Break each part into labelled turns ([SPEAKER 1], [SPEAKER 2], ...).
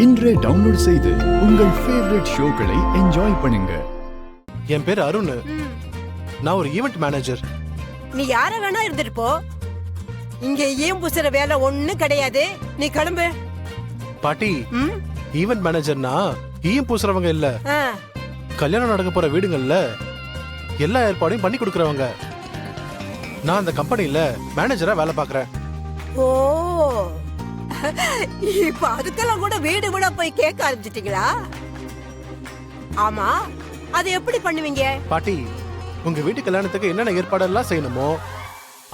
[SPEAKER 1] இன்றே டவுன்லோட் செய்து உங்கள் ஃபேவரட் ஷோக்களை என்ஜாய் பண்ணுங்க.
[SPEAKER 2] என் பேர் அருண். நான் ஒரு ஈவென்ட் மேனேஜர்.
[SPEAKER 3] நீ யார வேணா இருந்துட்டு போ. இங்க ஈயம் பூசுற வேலை ஒண்ணும் கிடையாது. நீ கிளம்பு.
[SPEAKER 2] பாட்டி, ஈவென்ட் மேனேஜர்னா ஈயம் பூசுறவங்க இல்ல, கல்யாணம் நடக்க போற வீடுங்கள்ல எல்லா ஏற்பாடையும் பண்ணி கொடுக்கறவங்க. நான் அந்த கம்பெனில மேனேஜரா வேலை பார்க்கறேன்.
[SPEAKER 3] ஓ, இப்ப அதுக்கெல்லாம் கூட வீடு கூட போய் கேட்க ஆரம்பிச்சிட்டீங்களா? ஆமா, அது எப்படி பண்ணுவீங்க?
[SPEAKER 2] பாட்டி, உங்க வீட்டு கல்யாணத்துக்கு என்னென்ன ஏற்பாடெல்லாம் செய்யணுமோ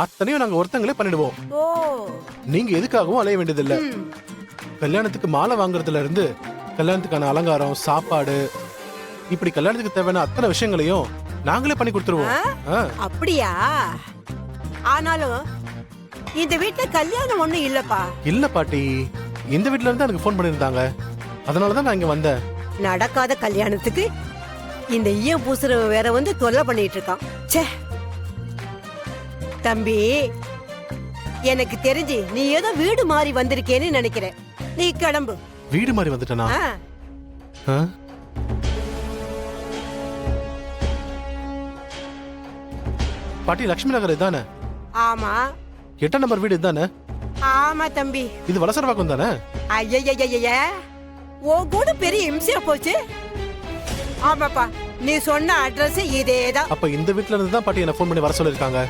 [SPEAKER 2] அத்தனையும் நாங்க ஒருத்தங்களே பண்ணிடுவோம்.
[SPEAKER 3] ஓ,
[SPEAKER 2] நீங்க எதுக்காகவும் அலைய வேண்டியதில்லை. கல்யாணத்துக்கு மாலை வாங்குறதுல இருந்து கல்யாணத்துக்கான அலங்காரம், சாப்பாடு, இப்படி கல்யாணத்துக்கு தேவையான அத்தனை விஷயங்களையும் நாங்களே பண்ணி கொடுத்துருவோம்.
[SPEAKER 3] அப்படியா? ஆனாலும் இந்த வீட்டுல கல்யாணம் ஒண்ணும் இல்லப்பா.
[SPEAKER 2] இல்ல பாட்டி, இந்த வீட்ல இருந்து எனக்கு ஃபோன் பண்ணிருந்தாங்க, அதனாலதான் நான் இங்க வந்தேன்.
[SPEAKER 3] நடக்காத கல்யாணத்துக்கு இந்த ஈயம் பூசுறவ வேற வந்து தொல்லை பண்ணிட்டு இருக்கான். ச்சே தம்பி, எனக்கு தெரிஞ்சு நீ ஏதோ வீடு மாறி வந்திருக்கேன்னு நினைக்கிறேன். நீ கிளம்பு.
[SPEAKER 2] வீடு மாறி வந்துட்டேனா? பாட்டி, லட்சுமி நகர் இதானே?
[SPEAKER 3] ஆமா.
[SPEAKER 2] 8ஆம் நம்பர் வீடு இதானே?
[SPEAKER 3] ஆமா தம்பி.
[SPEAKER 2] இது வலசரவாக்கம் தானே?
[SPEAKER 3] ஐயய்யய்ய, ஓ கூட பெரிய இம்சையா போச்சு. ஆமாப்பா, நீ சொன்ன அட்ரஸ் இதேதான்.
[SPEAKER 2] அப்ப இந்த வீட்ல இருந்து தான் பாட்டி என்ன ஃபோன் பண்ணி வர சொல்லிருக்காங்க.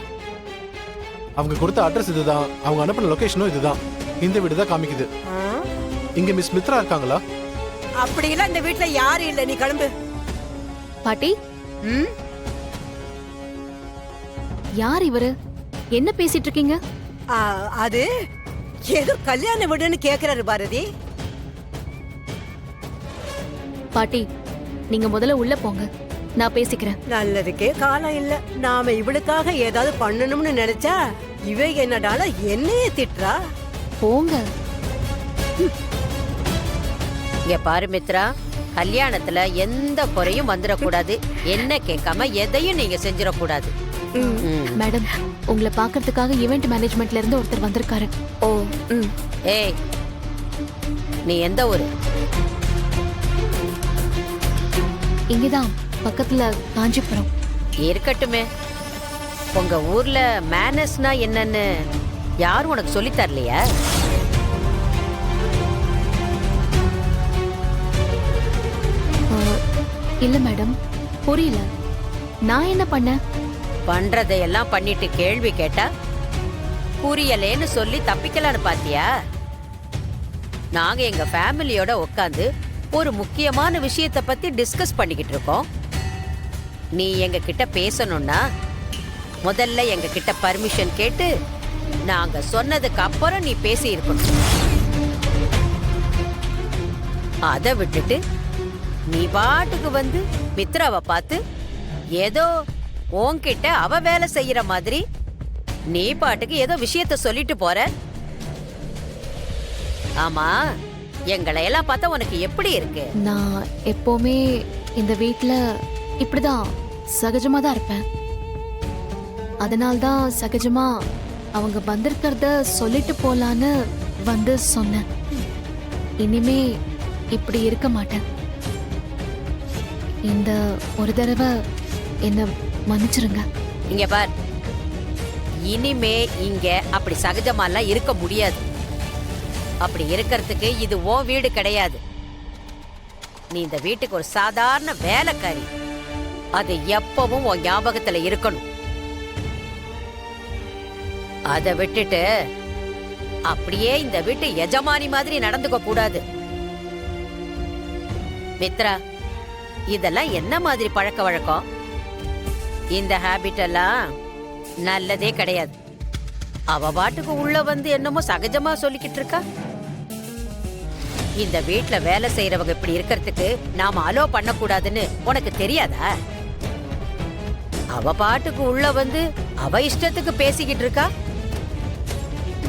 [SPEAKER 2] அவங்க கொடுத்த அட்ரஸ் இதுதான், அவங்க அனுப்பின லொகேஷனும் இதுதான். இந்த வீடு தான் காமிக்குது. இங்க மிஸ் மித்ரா இருக்காங்களா?
[SPEAKER 3] அப்படிலாம் இந்த வீட்ல யாரும் இல்ல. நீ கிளம்பு.
[SPEAKER 4] பாட்டி, யார் இவரு? என்ன பேசிட்டு இருக்கீங்க?
[SPEAKER 3] அது ஏதோ கல்யாண வீடுன்னு கேக்குறாரு பாரதி.
[SPEAKER 4] பாட்டி, நீங்க முதல்ல உள்ள போங்க, நான் பேசிக்கிறேன்.
[SPEAKER 3] நல்லதுக்கே காலம் இல்ல. நாம இவளுக்காக ஏதாவது பண்ணணும்னு நினைச்சா இவ என்னடால என்னையே திட்டுறா.
[SPEAKER 4] போங்க.
[SPEAKER 5] இங்க பாரு மித்ரா, கல்யாணத்துல எந்த குறையும் வந்துடக்கூடாது. என்ன கேட்காம எதையும் நீங்க செஞ்சிடக்கூடாது.
[SPEAKER 4] மேடம், உங்களை பாக்குறதுக்காக ஈவென்ட் மேனேஜ்மெண்ட்ல இருந்து ஒருத்தர் வந்திருக்காரு.
[SPEAKER 5] ஓ, ஏய், நீ எந்த ஊரு?
[SPEAKER 4] இங்கதான் பக்கத்துல காஞ்சிபுரம்.
[SPEAKER 5] இருக்கட்டுமே. உங்க ஊர்ல மேனஸ்னா என்னன்னு யாரும் உனக்கு சொல்லி தரலையா?
[SPEAKER 4] இல்ல மேடம், புரியல. நான் என்ன பண்ண?
[SPEAKER 5] பண்றதையெல்லாம் பண்ணிட்டு கேள்வி கேட்டா புரியலேன்னு சொல்லி தப்பிக்கலான்னு பாத்தியா? நாங்க எங்க ஃபேமிலியோட உட்காந்து ஒரு முக்கியமான விஷயத்த பத்தி டிஸ்கஸ் பண்ணிக்கிட்டு இருக்கோம். நீ எங்க கிட்ட பேசணும்னா முதல்ல எங்க கிட்ட பர்மிஷன் கேட்டு நாங்க சொன்னதுக்கு அப்புறம் நீ பேசி இருக்கணும். அதை விட்டுட்டு நீ பாட்டுக்கு வந்து மித்ராவை பார்த்து ஏதோ உன்கிட்ட அவ வேலை செய்யற மாதிரி நீ பாட்டுக்கு ஏதோ விஷயத்த சொல்லிட்டு போற. ஆமா, எங்களை எல்லாம் பார்த்தா உனக்கு எப்படி இருக்கு?
[SPEAKER 4] நான் எப்பவுமே இந்த வீட்ல இப்படிதான் சகஜமா தான் இருப்பேன். அதனால்தான் சகஜமா அவங்க வந்திருக்கிறத சொல்லிட்டு போலான்னு வந்து சொன்னேன். இனிமே இப்படி இருக்க மாட்டேன். இந்த ஒரு தடவை என்ன மன்னிச்சிருங்க.
[SPEAKER 5] இங்க பார், இனிமே இங்க அப்படி சகஜமாலாம் இருக்க முடியாது. அப்படி இருக்கிறதுக்கு இது உன் வீடு கிடையாது. நீ இந்த வீட்டுக்கு ஒரு சாதாரண வேலைக்காரி. அது எப்பவும் உன் ஞாபகத்துல இருக்கணும். அதை விட்டுட்டு அப்படியே இந்த வீட்டு எஜமானி மாதிரி நடந்துக்க கூடாது. மித்ரா, இதெல்லாம் என்ன மாதிரி பழக்க வழக்கம்? இந்த ஹாபிட் எல்லாம் நல்லதே கிடையாது. அவ பாட்டுக்கு உள்ள வந்து என்னமோ சகஜமா சொல்லிக்கிட்டு இருக்கா. இந்த வீட்ல வேலை செய்யறவங்க இப்படி இருக்கிறதுக்கு நாம அலோ பண்ணக்கூடாதுன்னு உனக்கு தெரியாதா? அவ பாட்டுக்கு உள்ள வந்து அவ இஷ்டத்துக்கு பேசிக்கிட்டு இருக்கா.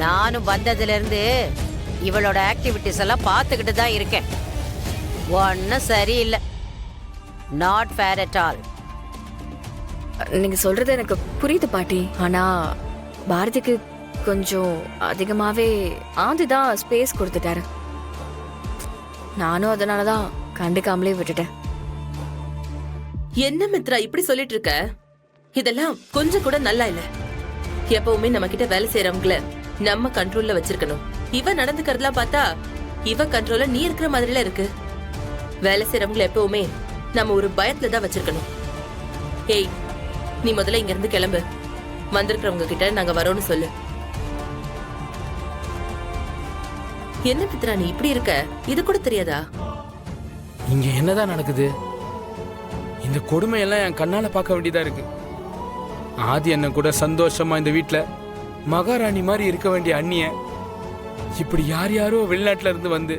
[SPEAKER 5] நானும் வந்ததுல இருந்து இவளோட ஆக்டிவிட்டிஸ் எல்லாம் பார்த்துக்கிட்டு தான் இருக்கேன். ஒன்னும் சரியில்லை. Not fair at all.
[SPEAKER 6] நீங்க சொல்றது எனக்கு புரியுது பாட்டி. ஆனா பாரதிக்கு கொஞ்சம் அதிகமாவே ஆதிதான் ஸ்பேஸ் கொடுத்துட்டாரு. நானும் அதனாலதான் கண்டுக்காமலே விட்டுட்டேன்.
[SPEAKER 7] என்ன மித்ரா இப்படி சொல்லிட்டு இருக்க? இதெல்லாம் கொஞ்சம் கூட நல்லா இல்ல. எப்பவுமே நம்ம கிட்ட வேலை செய்யறவங்கள நம்ம கண்ட்ரோல்ல வச்சிருக்கணும். இவ நடந்துக்கிறதுலாம் பார்த்தா இவ கண்ட்ரோல்ல நீ இருக்கிற மாதிரில இருக்கு. வேலை செய்யறவங்கள எப்பவுமே நம்ம ஒரு பயத்துல தான் வச்சிருக்கணும். ஏய், நீ முதல்ல இங்க இருந்து கிளம்பு. வந்திருக்கிறவங்க கிட்ட நாங்க வரோம்னு சொல்லு. என்ன மித்ரா நீ இப்படி இருக்க? இது கூட தெரியாதா?
[SPEAKER 8] இங்க என்னதான் நடக்குது? இந்த கொடுமையெல்லாம் என் கண்ணால பார்க்க வேண்டியதா இருக்கு. ஆதி அண்ணன் கூட சந்தோஷமா இந்த வீட்டுல மகாராணி மாதிரி இருக்க வேண்டிய அண்ணிய இப்படி யார் யாரோ வெளிநாட்டுல இருந்து வந்து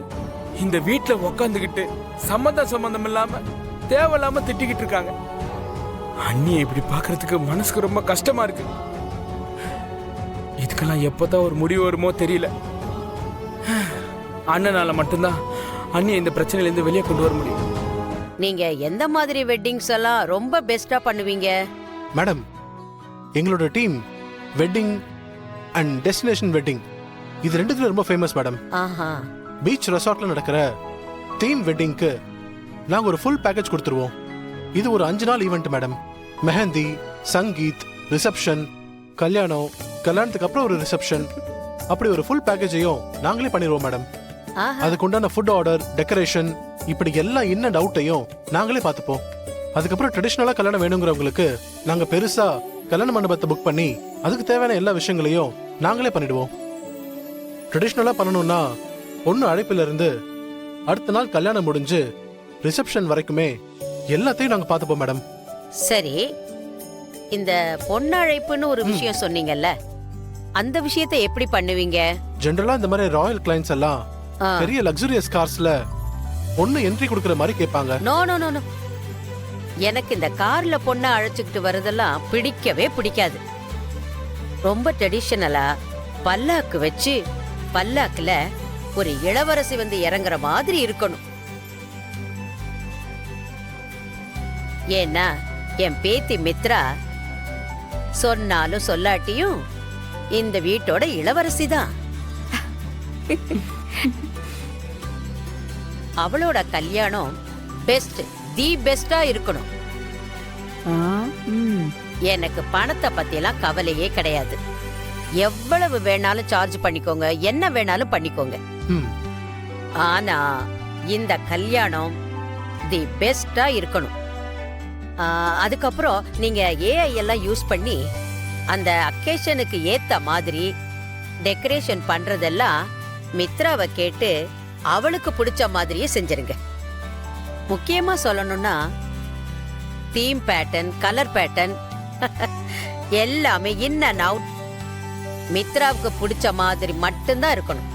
[SPEAKER 8] இந்த வீட்டுல உக்காந்துக்கிட்டு சம்பந்தம் இல்லாம தேவையில்லாம திட்டிக்கிட்டு இருக்காங்க. அண்ணியை இப்படி பாக்குறதுக்கு மனசுக்கு ரொம்ப கஷ்டமா இருக்கு. இதுக்கெல்லாம் எப்பதான் ஒரு முடிவு வருமோ தெரியல. அண்ணனால மட்டும்தான் அண்ணியை இந்த பிரச்சனையில இருந்து வெளியே கொண்டு வர முடியும்.
[SPEAKER 5] நீங்க எந்த மாதிரி வெட்டிங்ஸ் எல்லாம் ரொம்ப பெஸ்டா பண்ணுவீங்க?
[SPEAKER 2] மேடம், எங்களோட team wedding and destination wedding இது ரெண்டுத்துல ரொம்ப ஃபேமஸ் மேடம்.
[SPEAKER 5] ஆஹா,
[SPEAKER 2] பீச் ரெசார்ட்ல நடக்கிற தீம் வெட்டிங்க்கு நாங்க ஒரு ஃபுல் பேக்கேஜ் கொடுத்துருவோம். இது ஒரு 5 நாள் event madam. Mehndi, sangeet, reception, கல்யாணம், கல்யாணத்துக்கு அப்புறம் ஒரு ரிசப்ஷன், அப்படி ஒரு ஃபுல் பேக்கேஜையும் நாங்களே பண்ணிடுவோம் மேடம்.
[SPEAKER 5] ஆஹா.
[SPEAKER 2] அதுக்கு உண்டான ஃபுட் ஆர்டர், டெக்கரேஷன், இப்படி எல்லா இன் அண்ட் அவுட்டையும் நாங்களே பார்த்துப்போம். அதுக்கப்புறம் ட்ரெடிஷ்னலா கல்யாணம் வேணுங்கிறவங்களுக்கு நாங்க பெருசா கல்யாண மண்டபத்தை புக் பண்ணி அதுக்கு தேவையான எல்லா விஷயங்களையும் நாங்களே பண்ணிடுவோம். ட்ரெடிஷ்னலா பண்ணணும்னா பொண்ணு அழைப்பில இருந்து அடுத்த நாள் கல்யாணம் முடிஞ்சு ரிசப்ஷன் வரைக்குமே எல்லாத்தையும் நாங்க பார்த்துப்போம் மேடம்.
[SPEAKER 5] சரி, இந்த பொன்னழைப்புன்னு ஒரு விஷயம் சொன்னீங்கல்ல, அந்த விஷயத்தை எப்படி பண்ணுவீங்க?
[SPEAKER 2] ஜெனரலா இந்த மாதிரி ராயல் கிளைண்ட்ஸ் எல்லாம்
[SPEAKER 5] ஆ.
[SPEAKER 2] பெரிய லக்ஸூரியஸ் கார்ஸ்ல பொண்ணு என்ட்ரி கொடுக்கற மாதிரி கேட்பாங்க.
[SPEAKER 5] நோ நோ நோ நோ, எனக்கு இந்த கார்ல பொண்ணை அழைச்சுக்கிட்டு வரதெல்லாம் பிடிக்கவே பிடிக்காது. ரொம்ப ட்ரெடிஷனலா பல்லாக்கு வச்சு பல்லாக்குல ஒரு இளவரசி வந்து இறங்குற மாதிரி இருக்கணும். ஏன்னா என் பேத்தி மித்ரா சொன்னாலும் சொல்லாட்டியும் இந்த வீட்டோட இளவரசி தான். அவளோட கல்யாணம் பெஸ்ட், தி பெஸ்டா இருக்கணும். எனக்கு பணத்தை பத்தி எல்லாம் கவலையே கிடையாது. எவ்வளவு வேணாலும் சார்ஜ் பண்ணிக்கோங்க, என்ன வேணாலும் பண்ணிக்கோங்க.
[SPEAKER 2] ம்.
[SPEAKER 5] ஆனா இந்த கல்யாணம் தி பெஸ்டா இருக்கணும். அதுக்கப்புறம் நீங்க ஏஐ எல்லாம் யூஸ் பண்ணி அந்த அக்கேஷனுக்கு ஏத்த மாதிரி டெக்கரேஷன் பண்றதெல்லாம் மித்ராவை கேட்டு அவளுக்கு பிடிச்ச மாதிரியே செஞ்சிருங்க. முக்கியமா சொல்லணும்னா தீம் பேட்டர்ன், கலர் பேட்டர்ன் எல்லாமே இன் அண்ட் அவுட் மித்ராவுக்கு பிடிச்ச மாதிரி மட்டும்தான் இருக்கணும்.